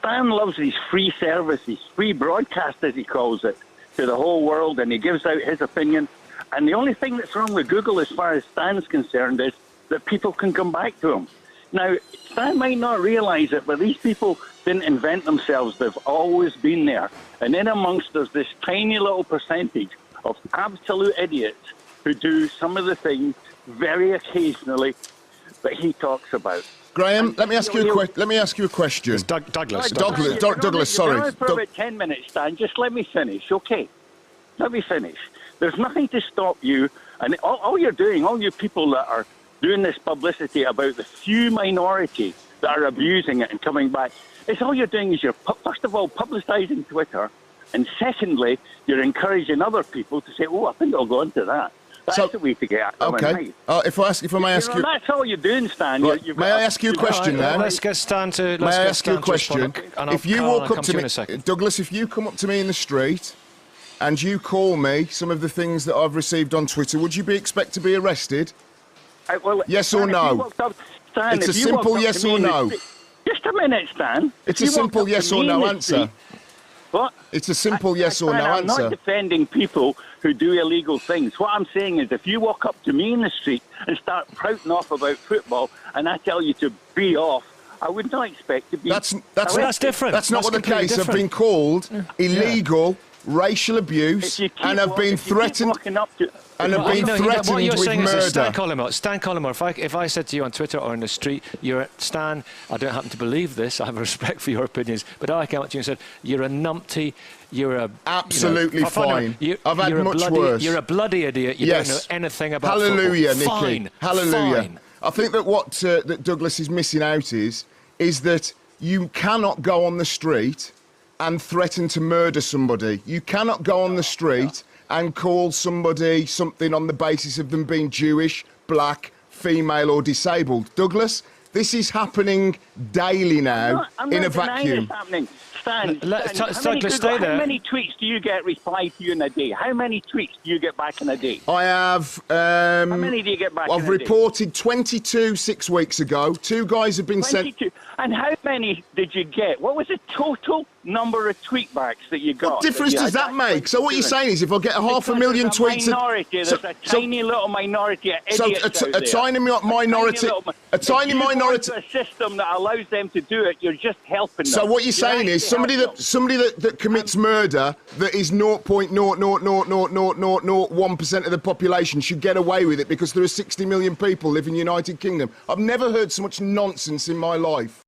Stan loves his free service, his free broadcast, as he calls it, to the whole world, and he gives out his opinion. And the only thing that's wrong with Google, as far as Stan's concerned, is that people can come back to him. Now, Stan might not realise it, but these people didn't invent themselves. They've always been there. And in amongst us, this tiny little percentage of absolute idiots who do some of the things very occasionally that he talks about. Graham, let me ask you a question. It's Douglas. Douglas, sorry. You're for about 10 minutes, Stan. Just let me finish, okay? Let me finish. There's nothing to stop you, and all you're doing, all you people that are doing this publicity about the few minority that are abusing it and coming back, it's all you're doing is you're, first of all, publicising Twitter, and secondly, you're encouraging other people to say, oh, I think I'll go into that. That's the way to get at them. Okay. If I may ask you... That's all you're doing, Stan. Right. May I ask you a question now? Let's get Stan to... May I ask you a question? If you walk up to me... Douglas, if you come up to me in the street and you call me some of the things that I've received on Twitter, would you expect to be arrested? Yes or no? It's a simple yes or no. Just a minute, Stan. It's a simple yes or no answer. What? It's a simple yes or no answer. I'm not defending people who do illegal things. What I'm saying is if you walk up to me in the street and start sprouting off about football and I tell you to be off, I would not expect to be... That's different. That's not what the case. I've been called illegal, racial abuse, and I've been threatened... And have been threatened what you're with saying murder. Is Stan Collymore, if I said to you on Twitter or in the street, Stan, I don't happen to believe this, I have respect for your opinions, but I came up to you and said, you're a numpty, you're a... Absolutely fine. I've had much worse. You're a bloody idiot, you don't know anything about Hallelujah, football. Nicky. Fine. Hallelujah. Fine. I think that what that Douglas is missing out is that you cannot go on the street and threaten to murder somebody. You cannot go on the street and call somebody something on the basis of them being Jewish, black, female or disabled. Douglas, this is happening daily now in a vacuum. Stan, Douglas, stay there. How many tweets do you get replied to you in a day? How many tweets do you get back in a day? I have... how many do you get back in a day? I've reported 22 6 weeks ago. 2 guys have been 22. Sent... And how many did you get? What was the total number of tweetbacks that you got? What difference does that make? So what you're saying is if I get 500,000 tweets... There's a tiny little minority of idiots out there. A tiny minority... A tiny minority... a system that allows them to do it, you're just helping them. So what you're saying is somebody that commits murder that is 0.0000001% of the population should get away with it because there are 60 million people living in the United Kingdom. I've never heard so much nonsense in my life.